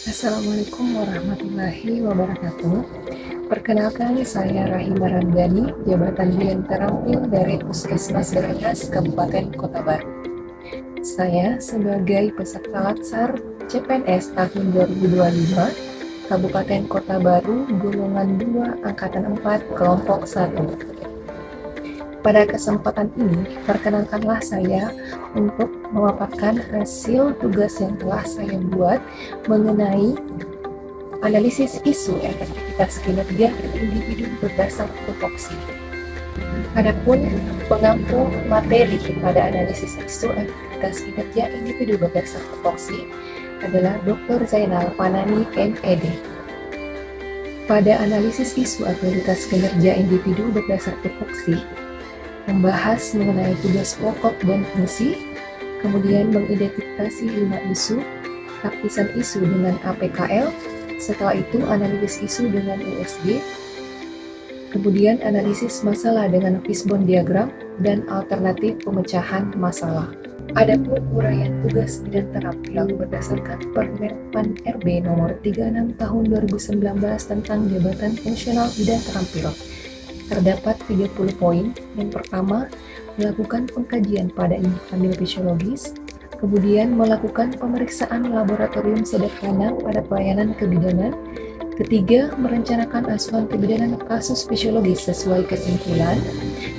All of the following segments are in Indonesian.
Assalamualaikum warahmatullahi wabarakatuh. Perkenalkan, saya Rahima Ramdhani, jabatan Bilen Terampil dari Puskesmas Berangas, Kabupaten Kota Baru. Saya sebagai peserta Latsar CPNS tahun 2025, Kabupaten Kota Baru, golongan 2, angkatan 4, kelompok 1. Pada kesempatan ini, perkenankanlah saya untuk memaparkan hasil tugas yang telah saya buat mengenai analisis isu efektivitas kinerja individu berdasar tupoksi. Adapun pengampu materi pada analisis isu efektivitas kinerja individu berdasar tupoksi adalah Dr. Zainal Panani, MED. Pada analisis isu efektivitas kinerja individu berdasar tupoksi, membahas mengenai tugas pokok dan fungsi, kemudian mengidentifikasi 5 isu, lapisan isu dengan APKL, setelah itu analisis isu dengan USG, kemudian analisis masalah dengan fishbone diagram, dan alternatif pemecahan masalah. Adapun uraian tugas bidang terampil berdasarkan Permen RB nomor 36 tahun 2019 tentang jabatan fungsional bidang terampil. Terdapat 30 poin. Yang pertama, melakukan pengkajian pada ibu hamil fisiologis, kemudian melakukan pemeriksaan laboratorium sederhana pada pelayanan kebidanan. Ketiga, merencanakan asuhan kebidanan kasus fisiologis sesuai kesimpulan.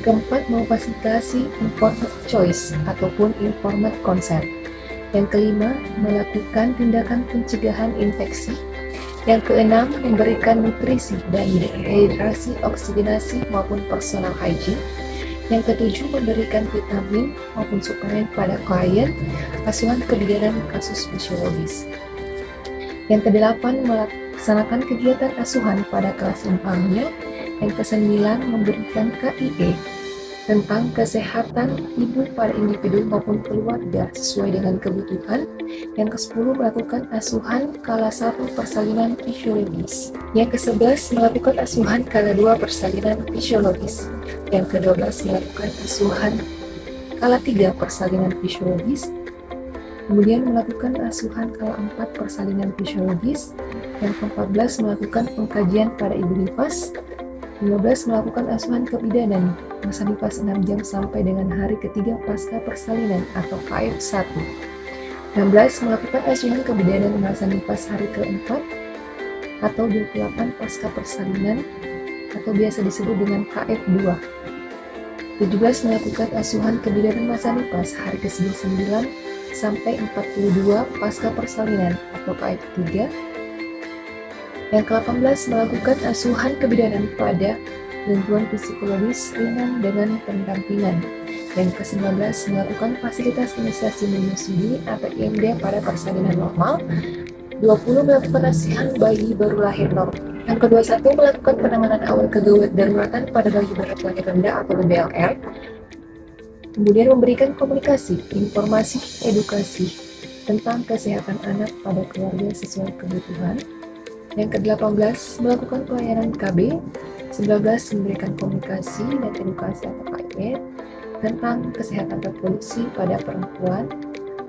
Keempat, memfasilitasi informed choice ataupun informed consent. Yang kelima, melakukan tindakan pencegahan infeksi. Yang keenam, memberikan nutrisi dan dehidrasi, oksigenasi maupun personal hygiene. Yang ketujuh, memberikan vitamin maupun suplemen pada klien asuhan kebidanan kasus fisiologis. Yang kedelapan, melaksanakan kegiatan asuhan pada kelas hamil. Yang kesembilan, memberikan KIE tentang kesehatan ibu pada individu maupun keluarga sesuai dengan kebutuhan. Yang ke-10, melakukan asuhan kala 1 persalinan fisiologis. Yang ke-11, melakukan asuhan kala 2 persalinan fisiologis. Yang ke-12, melakukan asuhan kala 3 persalinan fisiologis. Kemudian melakukan asuhan kala 4 persalinan fisiologis. Yang ke-14, melakukan pengkajian pada ibu nifas. 15, melakukan asuhan kebidanan masa nifas 6 jam sampai dengan hari ketiga pasca persalinan atau KF1. 16, melakukan asuhan kebidanan masa nifas hari keempat atau 28 pasca persalinan atau biasa disebut dengan KF2. 17, melakukan asuhan kebidanan masa nifas hari ke-9 sampai 42 pasca persalinan atau KF3. Yang ke-18, melakukan asuhan kebidanan pada gangguan psikologis ringan dengan pendampingan. Yang ke-19, melakukan fasilitas inisiasi menyusui atau IMD pada persalinan normal. 20, melakukan asuhan bayi baru lahir normal. Yang ke-21, melakukan penanganan awal kegawat daruratan pada bayi berat lahir rendah atau BLR. Kemudian memberikan komunikasi, informasi, edukasi tentang kesehatan anak pada keluarga sesuai kebutuhan. Yang ke-18, melakukan pelayanan KB. 19, memberikan komunikasi dan edukasi atau KIE tentang kesehatan reproduksi pada perempuan.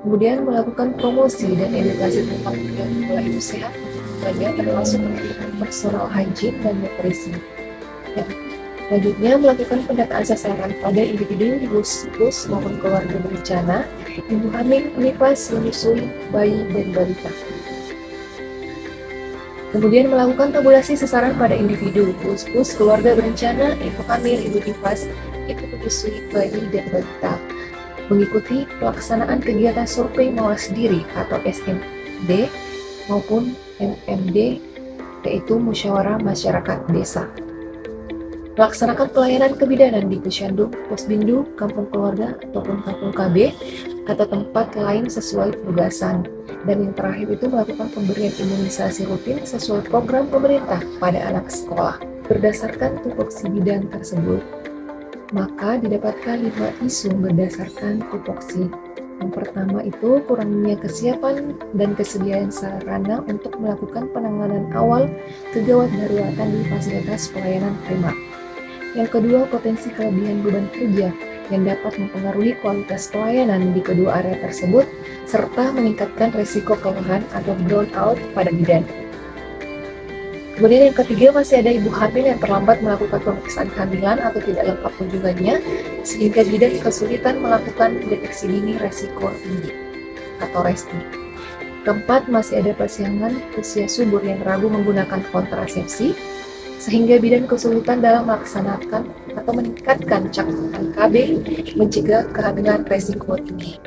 Kemudian melakukan promosi dan edukasi tentang pola hidup sehat keluarga termasuk personal hygiene dan nutrisi. Selanjutnya, melakukan pendataan sasaran pada individu, bus maupun keluarga berencana, ibu hamil, nifas, menyusui, bayi, dan balita. Kemudian melakukan tabulasi sasaran pada individu, bus, keluarga berencana, ibu hamil, ibu nifas, ibu menyusui, bayi, dan balita. Mengikuti pelaksanaan kegiatan survei mawas diri atau SMD maupun MMD, yaitu musyawarah masyarakat desa. Melaksanakan pelayanan kebidanan di Posyandu, Posbindu, kampung keluarga ataupun kampung KB atau tempat lain sesuai penugasan. Dan yang terakhir itu melakukan pemberian imunisasi rutin sesuai program pemerintah pada anak sekolah. Berdasarkan tupoksi bidang tersebut, maka didapatkan 5 isu berdasarkan tupoksi. Yang pertama itu kurangnya kesiapan dan kesediaan sarana untuk melakukan penanganan awal kegawat daruratan di fasilitas pelayanan primer. Yang kedua, potensi kelebihan beban kerja yang dapat mempengaruhi kualitas pelayanan di kedua area tersebut, serta meningkatkan risiko kelelahan atau burnout pada bidan. Kemudian yang ketiga, masih ada ibu hamil yang terlambat melakukan pemeriksaan kehamilan atau tidak lengkap kunjungannya, sehingga bidan kesulitan melakukan deteksi dini resiko tinggi atau RESTI. Keempat, masih ada pasangan usia subur yang ragu menggunakan kontrasepsi, sehingga bidan kesulitan dalam melaksanakan atau meningkatkan cakupan KB mencegah kehamilan resiko tinggi.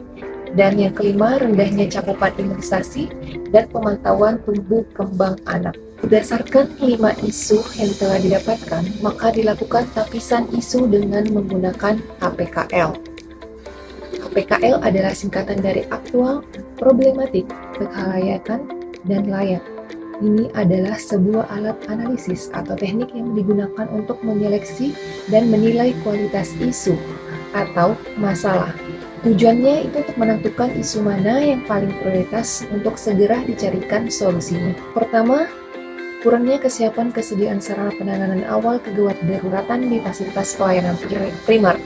Dan yang kelima, rendahnya cakupan imunisasi dan pemantauan tumbuh kembang anak. Berdasarkan 5 isu yang telah didapatkan, maka dilakukan tapisan isu dengan menggunakan APKL. APKL adalah singkatan dari aktual, problematik, kelayakan, dan layak. Ini adalah sebuah alat analisis atau teknik yang digunakan untuk menyeleksi dan menilai kualitas isu atau masalah. Tujuannya itu untuk menentukan isu mana yang paling prioritas untuk segera dicarikan solusinya. Pertama, kurangnya kesiapan kesediaan sarana penanganan awal kegawat daruratan di fasilitas pelayanan primer.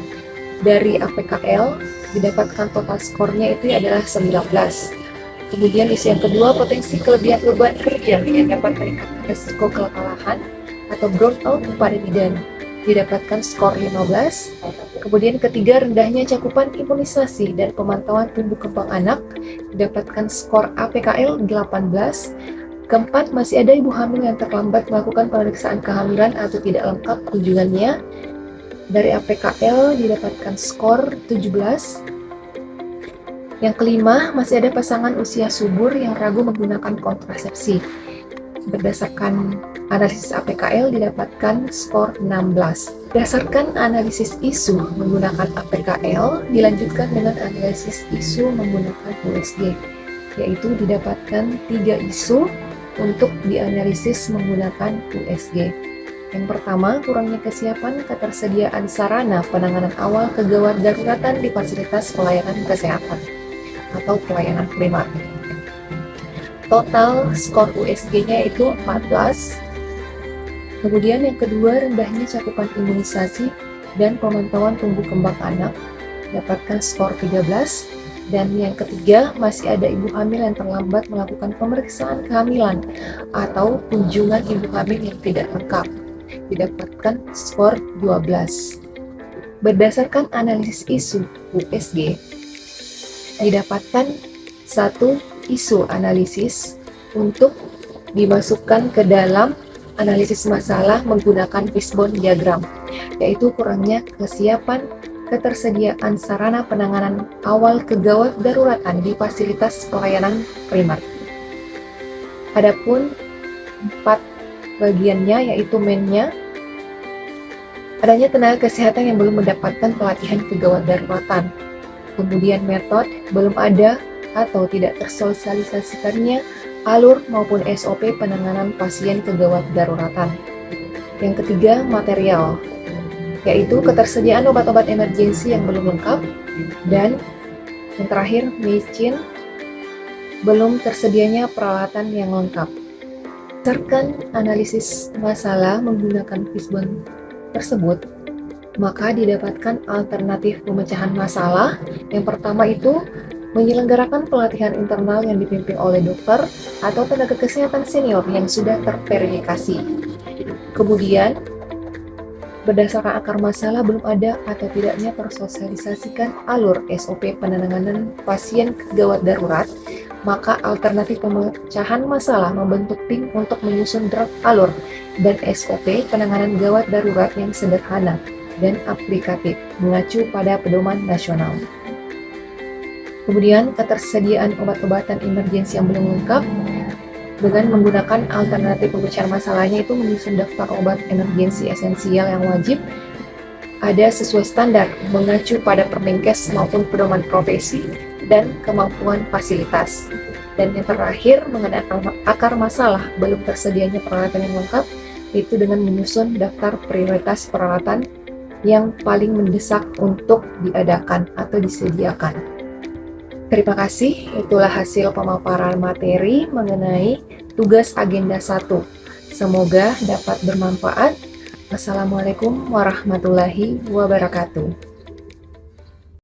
Dari APKL, didapatkan total skornya itu adalah 19. Kemudian isu yang kedua, potensi kelebihan beban kerja yang dapat meningkatkan risiko kelelahan atau burnout pada bidan. Didapatkan skor 15. Kemudian ketiga, rendahnya cakupan imunisasi dan pemantauan tumbuh kembang anak. Didapatkan skor APKL 18. Keempat, masih ada ibu hamil yang terlambat melakukan pemeriksaan kehamilan atau tidak lengkap kunjungannya. Dari APKL didapatkan skor 17. Yang kelima, masih ada pasangan usia subur yang ragu menggunakan kontrasepsi. Berdasarkan analisis APKL didapatkan skor 16. Berdasarkan analisis isu menggunakan APKL, dilanjutkan dengan analisis isu menggunakan USG, yaitu didapatkan 3 isu untuk dianalisis menggunakan USG. Yang pertama, kurangnya kesiapan ketersediaan sarana penanganan awal kegawat daruratan di fasilitas pelayanan kesehatan atau pelayanan primer. Total skor USG-nya itu 14. Kemudian yang kedua, rendahnya cakupan imunisasi dan pemantauan tumbuh kembang anak, dapatkan skor 13. Dan yang ketiga, masih ada ibu hamil yang terlambat melakukan pemeriksaan kehamilan atau kunjungan ibu hamil yang tidak lengkap, didapatkan skor 12. Berdasarkan analisis isu USG, didapatkan 1 isu analisis untuk dimasukkan ke dalam analisis masalah menggunakan fishbone diagram, yaitu kurangnya kesiapan ketersediaan sarana penanganan awal kegawat daruratan di fasilitas pelayanan primer. Adapun 4 bagiannya, yaitu main-nya, adanya tenaga kesehatan yang belum mendapatkan pelatihan kegawat daruratan. Kemudian metode belum ada atau tidak tersosialisasikannya alur maupun SOP penanganan pasien kegawat daruratan. Yang ketiga, material, yaitu ketersediaan obat-obat emergensi yang belum lengkap. Dan yang terakhir, micin, belum tersedianya peralatan yang lengkap. Berdasarkan analisis masalah menggunakan fishbone tersebut, maka didapatkan alternatif pemecahan masalah. Yang pertama itu menyelenggarakan pelatihan internal yang dipimpin oleh dokter atau tenaga kesehatan senior yang sudah terverifikasi. Kemudian, berdasarkan akar masalah belum ada atau tidaknya tersosialisasikan alur SOP penanganan pasien gawat darurat, maka alternatif pemecahan masalah membentuk tim untuk menyusun draft alur dan SOP penanganan gawat darurat yang sederhana dan aplikatif, mengacu pada pedoman nasional. Kemudian, ketersediaan obat-obatan emergensi yang belum lengkap, dengan menggunakan alternatif pemecahan masalahnya itu menyusun daftar obat emergensi esensial yang wajib ada sesuai standar, mengacu pada Permenkes maupun pedoman profesi dan kemampuan fasilitas. Dan yang terakhir, mengenai akar masalah belum tersedianya peralatan yang lengkap, itu dengan menyusun daftar prioritas peralatan yang paling mendesak untuk diadakan atau disediakan. Terima kasih, itulah hasil pemaparan materi mengenai tugas agenda 1. Semoga dapat bermanfaat. Wassalamualaikum warahmatullahi wabarakatuh.